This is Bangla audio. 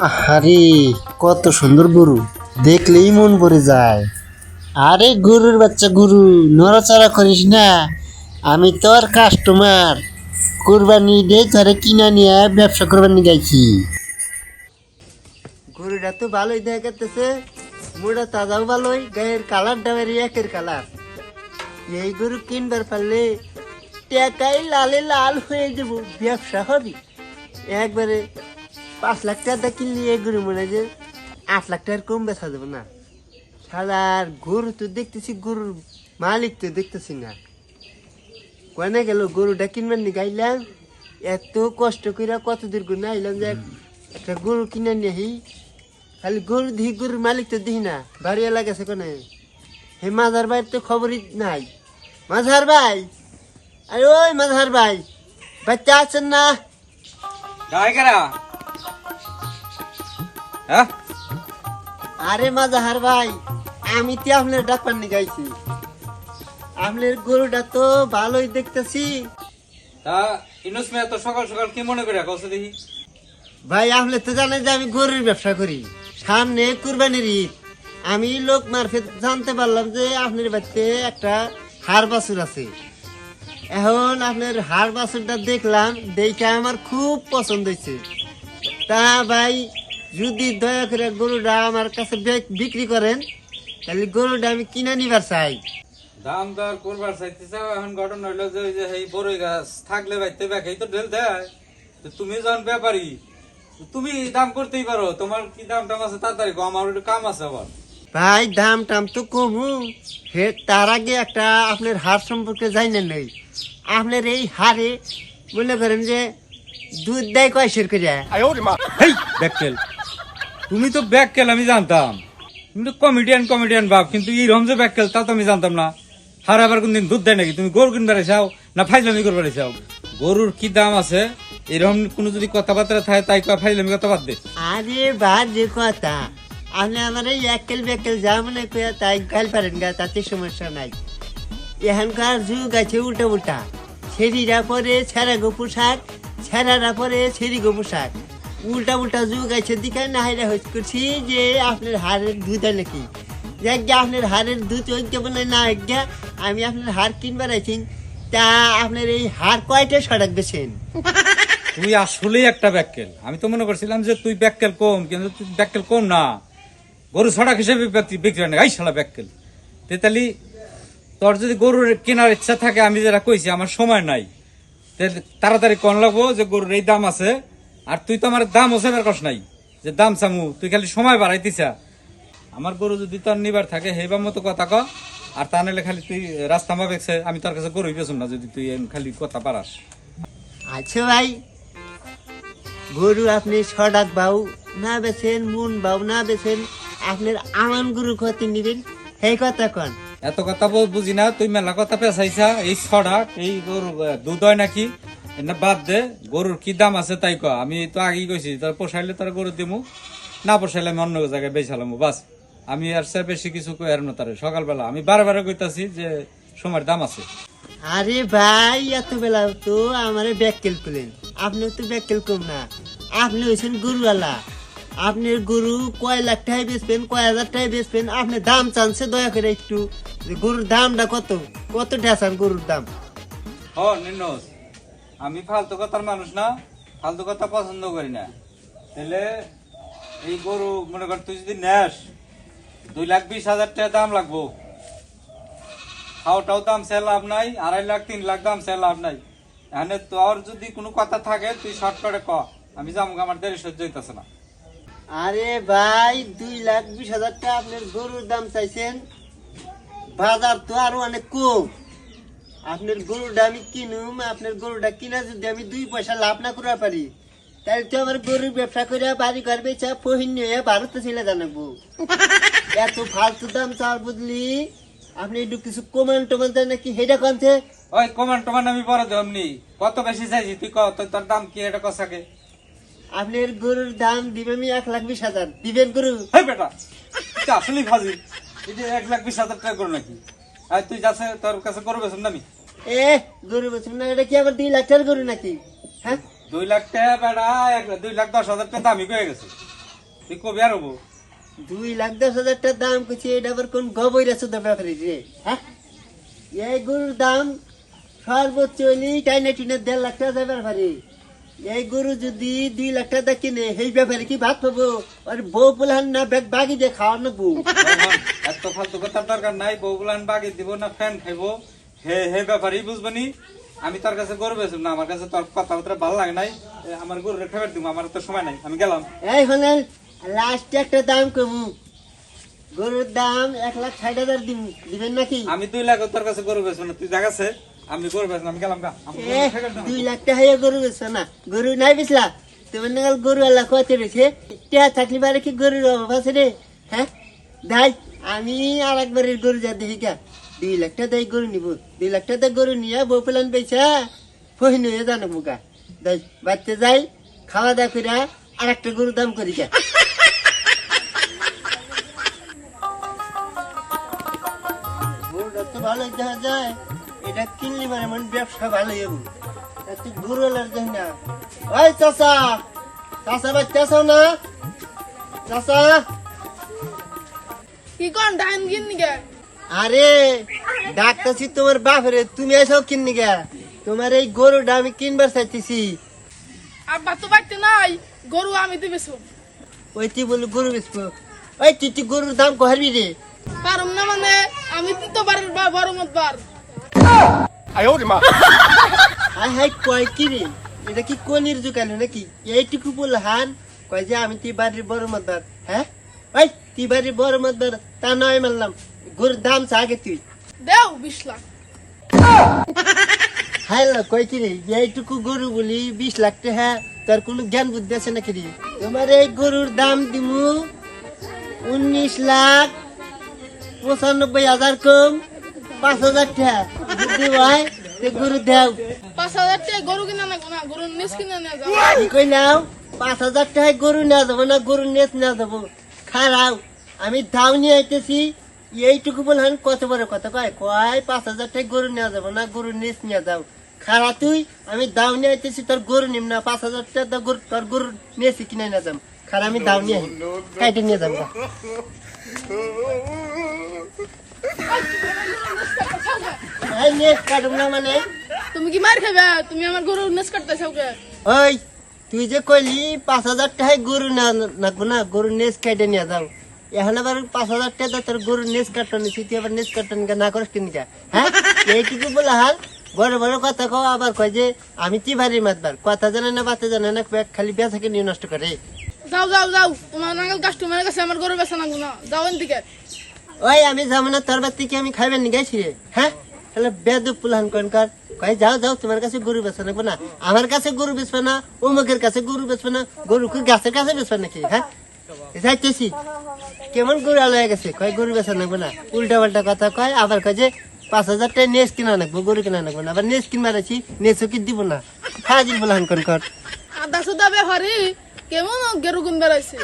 আরে কত সুন্দর গরু, দেখলেই মন ভরে যায়। আরে গরুর বাচ্চা গরু, নড়াচড়া করিস না, আমি তোর কাস্টমার। কোরবানি দে তোরে কিনা নিয়ে ব্যবসা করবার গাইছি। গরুটা তো ভালোই দেখা করতেছে, মোটা তাজাও ভালোই, গায়ের কালারটা বেরিয়ে একের কালার। এই গরু কিনবার পারলে টাকাই লালে লাল হয়ে যাব, ব্যবসা হবে একবারে। 5 লাখ টাকা কিনলে এই গরু মনে হয় যে 8 লাখ টাকার কম বেচা যাবে না। শালার গরু তো দেখতেছি, গরুর মালিক তো দেখতেছি না। কনে গেল গরুটা কিনবার নি গাইলাম, এত কষ্ট করে কত দূর করে আইলাম যে একটা গরু কিনে নিয়ে খালি গরু দিই, গরুর মালিক তো দিই না। বাড়ি লাগাছে কোনে হে মাঝার ভাইয়ের তো খবরই নাই। মাঝার ভাই, আরে ওই মাঝার ভাই, বাচ্চা আছেন না? হ্যাঁ, আরে মাঝার ভাই, আমি তো আপনার ডাক্তার নিয়ে গাইছি। আপনার গরুটা তো ভালোই দেখতেছি তা ইনুস মিয়া তো সকাল সকাল কি মনে করে কষ্ট দেখি। ভাই। আপনি তো জানেন যে আমি গরুর ব্যবসা করি, সামনে কুরবানির ঈদ। আমি লোক মারফত জানতে পারলাম যে আপনার বাড়িতে একটা হাড় বাছুর আছে। এখন আপনার হাড় বাছুরটা দেখলাম, দেখে আমার খুব পছন্দ হয়েছে। তা ভাই, যদি দয়া করে গরুটা আমার কাছে বিক্রি করেন, তাহলে গরুটা আমি কিনে নিবার চাই। দাম দর করবার চাইতে চাও, এখন ঘটনা হইলো যে ওই যে এই বড়ই গাছ থাকলে বাইতে ব্যাগেই তো ঢেল দেয়। তো তুমি যখন ব্যাপারী, তুমি দাম করতেই পারো। তোমার কি দাম টাম আছে তাড়াতাড়ি কম, আমার একটু কাম আছে আবার। ভাই দাম টাম তো কমু, হে তার আগে একটা আপনার হার সম্পর্কে জানি নেই। আপনার এই হারে মনে করেন যে দুধ দেয় কয়সের করে? হেই ব্যাককেল, তুমি তো ব্যাককেল আমি জানতাম, তুমি তো কমেডিয়ান ভাব, কিন্তু এইরকম যে ব্যাককেল তা তো আমি জানতাম না। হার আবার কোনদিন দুধ দেয় নাকি? তুমি গরু কিনবার চাও না ফাইজলামি করবার চাও? গরুর কি দাম আছে এরকম কোনো যদি কথাবার্তা থাকে তাই ফাইজলামি কথা বাদ দে। আরে বাদ যে কথা, আপনি আমার এই একেল বেকেল যা মনে কয়া তাই গাল পারেন গা, তাতে সমস্যা নাই। এখানকার যুগ আছে উল্টা উল্টা, ছেড়িরা পরে ছেঁড়া গো পোশাক, ছেঁড়ারা পরে ছেড়ি গো পোশাক। উল্টা উল্টা যুগ আছে, দিকে না হাইরা হইতে করছি যে আপনার হাড়ের দুধ হয় নাকি। যে আপনার হাড়ের দুধ ওই কেমন না গিয়া আমি আপনার হাড় কিনবার আছি। তা আপনার এই হাড় কয়টা সড়ক বেছেন? তুই আসলেই একটা ব্যাককেল। আমি তো মনে করছিলাম যে তুই ব্যাককেল কম, কিন্তু তুই ব্যাককেল কম না, গরু ছড়াক হিসেবে বিক্রি হয় না। এই শালা ব্যাককেল তেতালি, তোর যদি গরুর কেনার ইচ্ছা থাকে, আমি যেটা কইছি আমার সময় নাই, তাড়াতাড়ি কন লাগবো যে গরুর এই দাম আছে। আর তুই তো আমার দাম ওসাবার কস নাই যে দাম চামু, তুই খালি সময় বাড়াইতিছা। আমার গরু যদি তোর নিবার থাকে হেবার মতো কথা ক, আর তা নাহলে খালি তুই রাস্তা মাপেছে আমি তোর কাছে গরুই পেছন না, যদি তুই খালি কথা পারাস। আচ্ছা ভাই, গরু আপনি সড়াক বাউ না বেছেন, মুন বাউ না বেছেন, আপনার আমান গরু ক্ষতি নিবেন, সেই কথা কন। এত কথা বুঝি না, তুই মেলা কথা পেছাইছা। এই ছড়াক এই গরু দুধ হয় নাকি এটা বাদ দে, গরুর কি দাম আছে তাই ক। আমি তো আগেই কইছি তোর পোষাইলে তোর গরু দিমু, না পোষাইলে আমি অন্য জায়গায় বেচালামু, বাস। আমি আর সে বেশি কিছু কই আর না। তারে সকালবেলা আমি বারে কইতাছি যে সময়ের দাম আছে। আরে ভাই, এত বেলা তো আমার ব্যাককেল করলেন, আপনি তো ব্যাককেল কম না। আপনি হয়েছেন গরুওয়ালা, আপনার গরু কয় লাখ টাকায় বেচবেন, কয় হাজার টাকায় বেচবেন, আপনি দাম চানছে দয়া করে একটু যে গরুর দামটা কত, কত ঠেসান গরুর দাম। ও নিনোস, আমি ফালতু কথার মানুষ না, ফালতু কথা পছন্দ করি না। তাহলে এই গরু মনে কর তুই যদি নেস 2,20,000 টাকা দাম লাগবো। খাওয়াটাও দাম সে লাভ নাই, 2.5 লাখ 3 লাখ দাম সে লাভ নাই। এখানে তোর যদি কোনো কথা থাকে তুই শর্টকাটে ক, আমি যাবো, আমার দেরি সহ্য হইতেছে না। আরে ভাই, 2,20,000 টাকা আপনার গরুর দাম চাইছেন, বাজার তো আরো অনেক কম। আপনার গরুটা আমি কিনুম, আপনার গরুটা কিনা যদি আমি 2 পয়সা লাভ না করা পারি, তাহলে তো আমার গরুর ব্যবসা করে বাড়ি ঘর বেচা ফহিন নিয়ে ভারতে ছেলে জানাবো। এত ফালতু দাম চার বুঝলি, আপনি একটু কিছু কমেন্ট টমেন্ট দেন নাকি, সেটা কনছে? ওই কমান্ড আমি পরে দেবনি, কত বেশি চাইছি তুই ক, তোর দাম কি এটা কষাকে? আপনার গরুর দাম দিবেন 1,20,000 দিবেন গরু? হ্যাঁ বেটা, তুই আসলেই ফাজিল। এই যে 1,20,000 টাকা করো নাকি? আর তুই যাচ্ছে তোর কাছে করবে শুন আমি। এ গরু বলছেন না, এটা কি আবার 2 লাখ টাকার গরু নাকি? হ্যাঁ, 2 লাখ টাকা বেড়া, 2,10,000 টাকা দামি হয়ে গেছে। তুই কবি আর হবো 2,10,000 টাকা দাম কইছে, এটা আবার কোন গবইরা সুদা ব্যাপারী রে? হ্যাঁ, এই গরুর দাম সর্বোচ্চ হইলে টাইনে টিনে 1.5 লাখ টাকা যাবার পারে। এই গরু যদি 2 লাখ টাকা কিনে সেই ব্যাপারে কি ভাত পাবো? আর বউ পুলান না ব্যাগ বাগি দিয়ে খাওয়ার না বউ। এত ফালতু কথার দরকার নাই। বউগুলান বাগে দিব না ফ্যান খাইবো, হে হে ব্যাপারই বুঝবানি। আমি তোর কাছে গরু বেচব না, আমার কাছে তোর কথাবার্তা ভালো লাগে নাই। আমার গরু ফেরত দিব, আমার তো সময় নাই, আমি গেলাম। এই হলেন লাস্টে একটা দাম কমু, গরুর দাম 1,60,000 দিবেন নাকি? আমি 2 লাখ তোর কাছে গরু বেচব না, তুই জাগাছে আমি গরু বেচব না, আমি গেলাম গা। 2 লাখ টাকা হয়ে গরু বেচছো না? গরু নাই বেচলা? তোমার নাগাল গরু আল্লাহ কত রয়েছে? টিয়া থাকলে পারে কি গরুর অভাব আছে রে? হ্যাঁ, দাই আমি আর একবারের গরু যা দেখি কা 2 লাখ টাকা দেয় গরু নিব। 2 লাখ টাকা গরু নিয়ে বউ পেলান পেয়েছা ফহিন হয়ে জানো মুখা দাই বাচ্চা যাই খাওয়া দাওয়া করে আর একটা গরু দাম করি কা। গরুটা তো ভালোই দেখা যায়, এটা কিনলে মানে মনে ব্যবসা ভালোই হবে। তুই গরু আলার যাই না। ওই চাচা, চাচা বাচ্চা না? চাচা কি কোন ডাইন কিন গে? আরে ডাকতেছি তোমার বাপরে, তুমি এসো কিননি গা? তোমার এই গরুটা আমি কিনবার চাইতেছি। আব্বা তো বাইতে নাই, গরু আমি দিবেছো। ওই তুই বলি গরু বেচবো? ওই তুই গরুর দাম কহারবি রে? পারুম না মানে আমি তো বারের বড় মতবার। হাই হাই কয় কি রে? এটা কি কনির দোকানে নাকি? এইটুকু বল হান কয় যে আমি তুই বাড়ির বড় মতবার। হ্যাঁ, ওই তুই বাড়ির বড় মতবার তা নয় মানলাম, গরুর দাম চা আগে তুই। দেও 20 লাখ। হাই না কয় কি রে? এইটুকু গরু বলি 20 লাখ টাকা, তার কোনো জ্ঞান বুদ্ধি আছে নাকি রে? তোমার এই গরুর দাম দিমু 19,95,000 কম 5,000 টাকা। যদি হয় তে গরু দেও। 5000 টাকা গরু কিনা না না, গরু নিস কিনা না যাও। কি কইলাম? 5,000 টাকায় গরু নেওয়া যাবো না, গরু নেস নেওয়া যাবো। খারাও আমি দাও নিয়ে আইতেছি, এইটুকু বললেন কত বড় কথা কয়? কয় 5,000 টাকায় গরু নেওয়া যাবো না, গরু নেস নিয়ে যাও। খারা তুই, আমি দাও নিয়ে আইতেছি, তোর গরু নিম না। 5,000 টাকা তোর গরু নেছি কিনে না যাম। খারা আমি দাও নিয়ে কাইটে নিয়ে যাবো। এই নেস কাটুম না মানে? তুমি কি মার খাবে? তুমি আমার গরু নেস কাটতেছো কে? ওই তুই যে কইলি 5,000 টাকায় গরু নাকবো না, গরু নেস কেটে নিয়ে যাও। এখন আবার 5,000 টাকা তোর গরু নেস কাটতে নিছি, তুই আবার নেস কাটতে না করিস কিনি কা? হ্যাঁ, এইটুকু বলে হাল বড় বড় কথা কও, আবার কয় যে আমি কি ভারী মাতবার। কথা জানে না, বাতে জানে না, খালি বেচাকে নিয়ে নষ্ট করে। যাও যাও যাও, তোমার নাগাল কাস্টমারের কাছে আমার গরু বেচা না গুনা, যাও এদিকে। ওই আমি যাবো না, তোর বাড়ি থেকে আমি খাইবেন নি গাইছি রে। হ্যাঁ, তাহলে বেদুপ পুলান কনকার কয় যাও যাও, তোমার কাছে গরু বেচা নাকবো না, আমার কাছে গরু বেচবে না, অমুকের কাছে গরু বেচবে না, গরু কি গাছের কাছে বেচবে নাকি? হ্যাঁ, যাইতেছি কেমন গরু আলাদা গেছে, কয় গরু বেচা নাকবো না, উল্টা পাল্টা কথা কয়। আবার কয় যে 5,000 টাকা নেস কিনা নাকবো, গরু কিনা নাকবো না। আবার নেস কিনবার আছি, নেসও কি দিব না। হাজির পুলান কনকার আদা সুদা বে হরি কেমন গরু গুন বেড়াইছে।